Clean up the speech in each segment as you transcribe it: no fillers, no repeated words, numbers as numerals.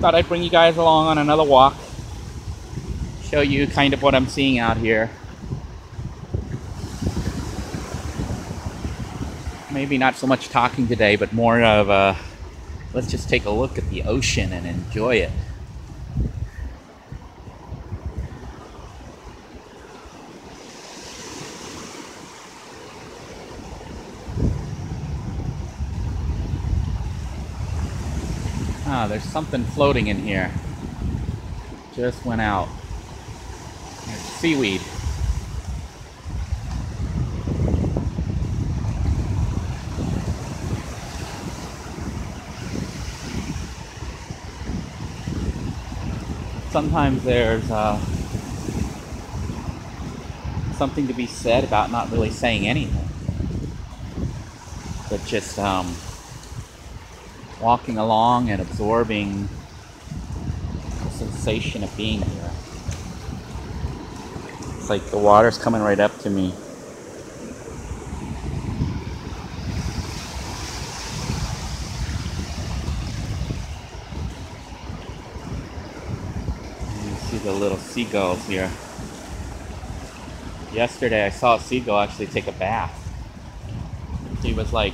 thought I'd bring you guys along on another walk. Show you kind of what I'm seeing out here. Maybe not so much talking today, but more of let's just take a look at the ocean and enjoy it. Ah, there's something floating in here. Just went out. There's seaweed. Sometimes there's something to be said about not really saying anything, but just walking along and absorbing the sensation of being here. It's like the water's coming right up to me. You see the little seagulls here. Yesterday I saw a seagull actually take a bath. He was like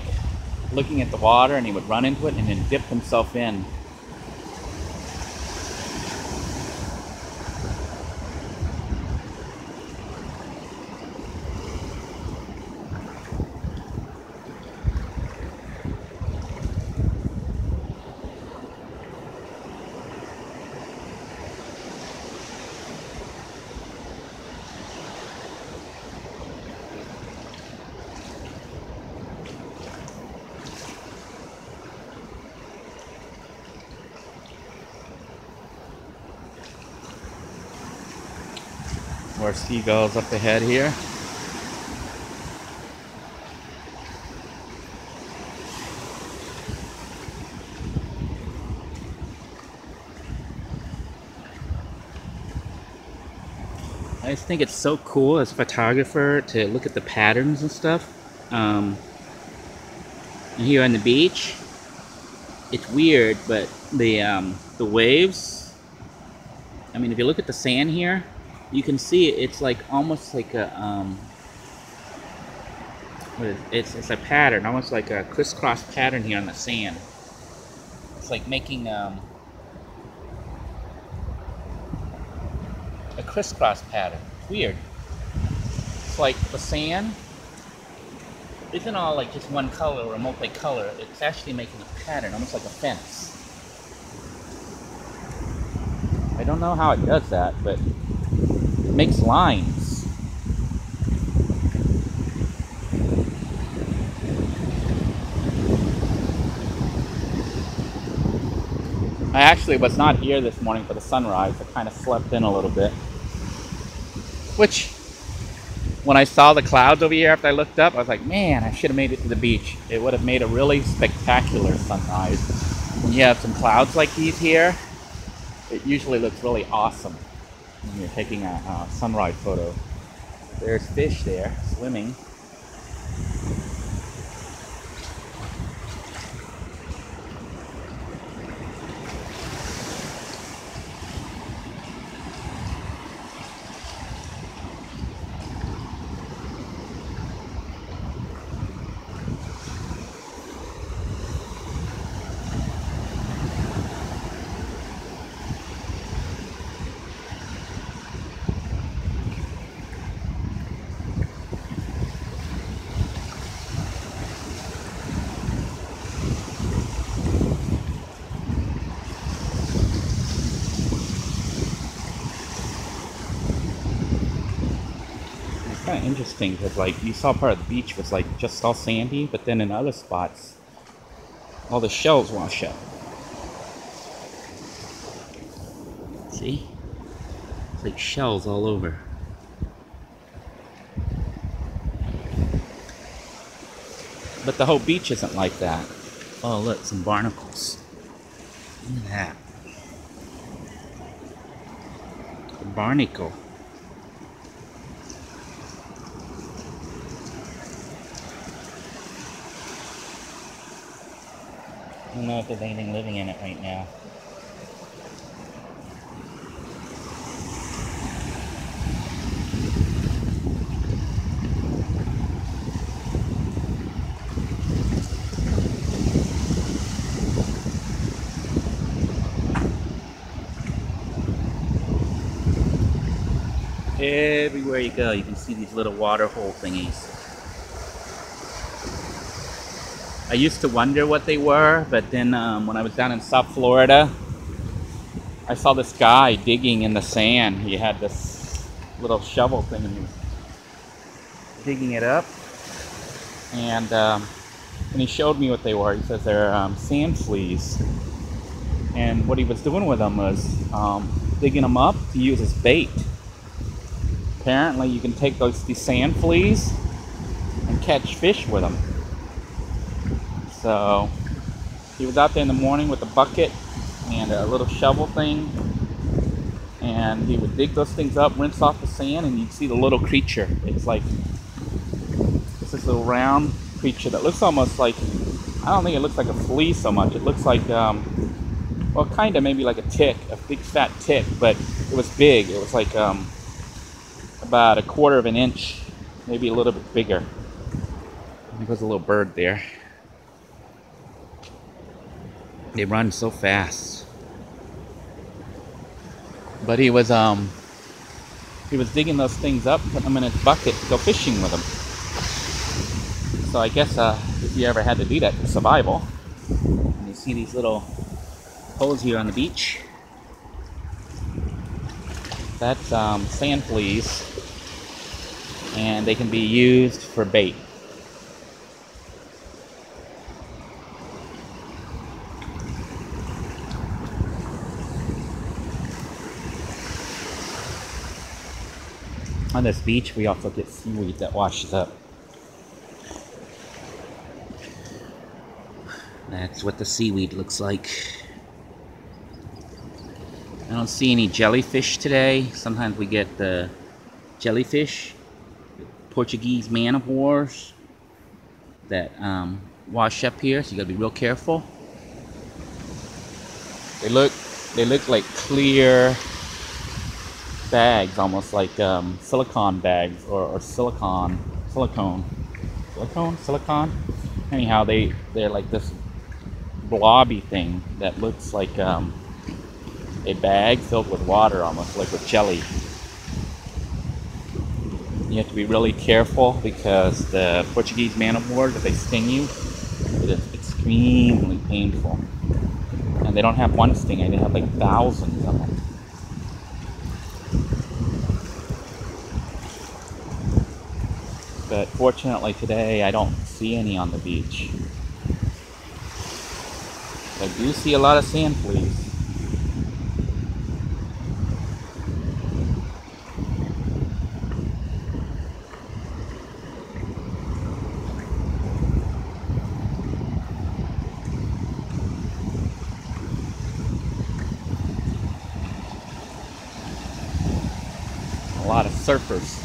looking at the water and he would run into it and then dip himself in. More seagulls up ahead here. I just think it's so cool as a photographer to look at the patterns and stuff. And here on the beach, it's weird, but the waves. I mean, if you look at the sand here, you can see it's like almost like a it's a pattern, almost like a crisscross pattern here on the sand. It's like making a crisscross pattern. It's weird. It's like the sand isn't all like just one color or multicolor. It's actually making a pattern, almost like a fence. I don't know how it does that, but it makes lines. I actually was not here this morning for the sunrise. I kind of slept in a little bit. Which, when I saw the clouds over here after I looked up, I was like, man, I should have made it to the beach. It would have made a really spectacular sunrise. When you have some clouds like these here, it usually looks really awesome when you're taking a sunrise photo. There's fish there swimming. Kind of interesting because like you saw part of the beach was like just all sandy, but then in other spots all the shells wash up. See? It's like shells all over. But the whole beach isn't like that. Oh look, some barnacles. Look at that. A barnacle. I don't know if there's anything living in it right now. Everywhere you go, you can see these little water hole thingies. I used to wonder what they were, but then when I was down in South Florida, I saw this guy digging in the sand. He had this little shovel thing and he was digging it up. And he showed me what they were. He says they're sand fleas. And what he was doing with them was digging them up to use as bait. Apparently you can take these sand fleas and catch fish with them. So he was out there in the morning with a bucket and a little shovel thing, and he would dig those things up, rinse off the sand, and you'd see the little creature. It's like this little round creature that looks almost like, I don't think it looks like a flea so much. It looks like well, kind of maybe like a tick, a big fat tick, but it was big. It was like about 1/4 of an inch, maybe a little bit bigger. I think there's a little bird there. They run so fast. But he was digging those things up, putting them in his bucket to go fishing with them. So I guess if you ever had to do that for survival, and you see these little holes here on the beach, that's sand fleas, and they can be used for bait. On this beach, we also get seaweed that washes up. That's what the seaweed looks like. I don't see any jellyfish today. Sometimes we get the jellyfish, Portuguese man-of-wars that wash up here, so you gotta be real careful. They look like clear bags, almost like silicone bags or silicone. Anyhow, they're like this blobby thing that looks like a bag filled with water, almost like with jelly. You have to be really careful because the Portuguese man-of-wars, if they sting you, it is extremely painful. And they don't have one sting, they have like thousands of them. But fortunately today I don't see any on the beach. I do see a lot of sand fleas. A lot of surfers.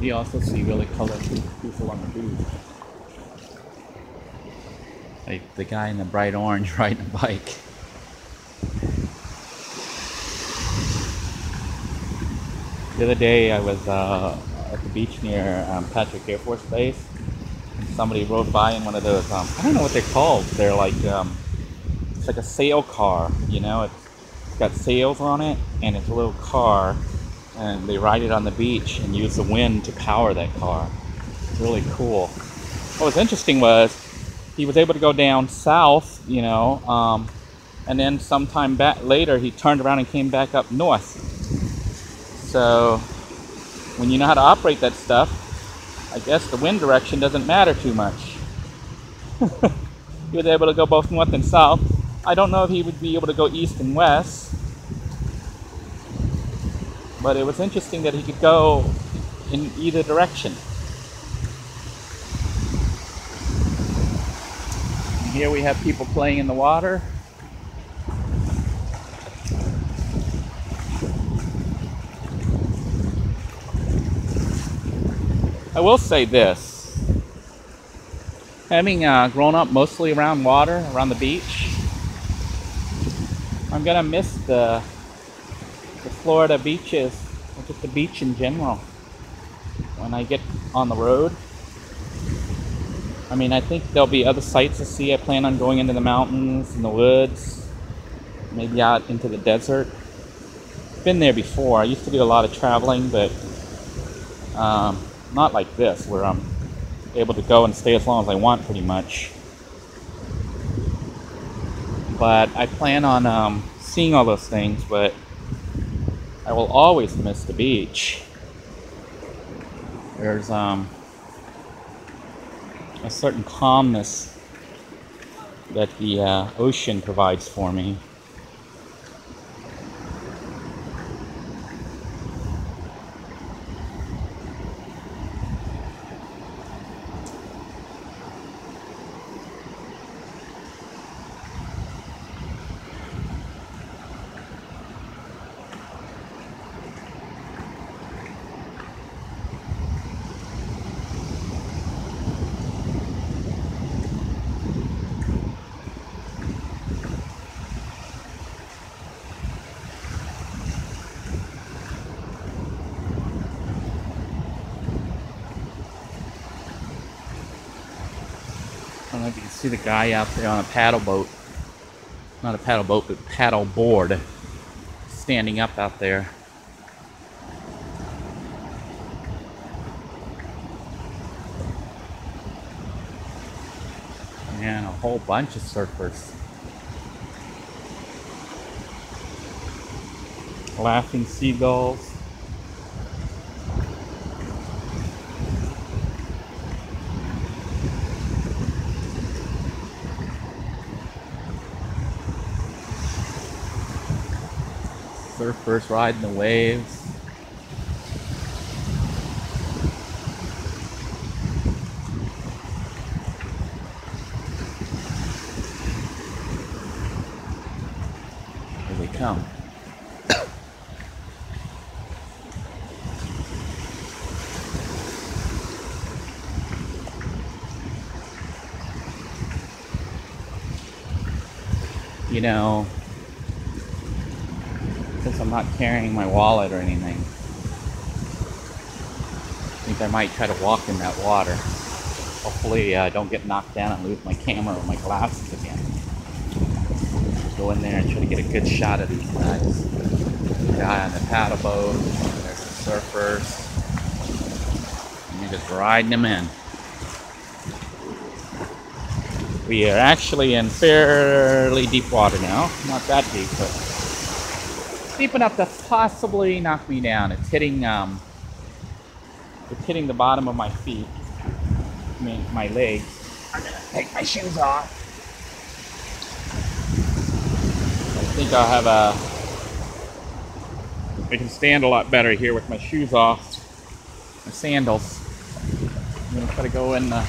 You also see really colorful people on the beach. Like the guy in the bright orange riding a bike. The other day I was at the beach near Patrick Air Force Base. Somebody rode by in one of those, I don't know what they're called. They're like, it's like a sail car, you know. got sails on it, and it's a little car, and they ride it on the beach and use the wind to power that car. It's really cool. What was interesting was he was able to go down south, you know, and then sometime back later he turned around and came back up north. So when you know how to operate that stuff, I guess the wind direction doesn't matter too much. He was able to go both north and south. I don't know if he would be able to go east and west, but it was interesting that he could go in either direction. And here we have people playing in the water. I will say this. Having grown up mostly around water, around the beach, I'm gonna miss the Florida beaches, or just the beach in general, when I get on the road. I mean, I think there'll be other sights to see. I plan on going into the mountains and the woods, maybe out into the desert. Been there before. I used to do a lot of traveling, but not like this, where I'm able to go and stay as long as I want, pretty much. But I plan on seeing all those things, but I will always miss the beach. There's a certain calmness that the ocean provides for me. I don't know if you can see the guy out there on a paddle boat. Not a paddle boat, but paddle board. Standing up out there. And a whole bunch of surfers. Laughing seagulls. Surfers riding the waves. Here they come. You know, since I'm not carrying my wallet or anything, I think I might try to walk in that water. Hopefully I don't get knocked down and lose my camera or my glasses again. Go in there and try to get a good shot of these guys. The guy on the paddle boat, there's the surfers, and you're just riding them in. We are actually in fairly deep water now. Not that deep, but deep enough to possibly knock me down. It's hitting the bottom of my feet. I mean, my legs. I'm gonna take my shoes off. I think I'll have I can stand a lot better here with my shoes off. My sandals. I'm gonna try to go in the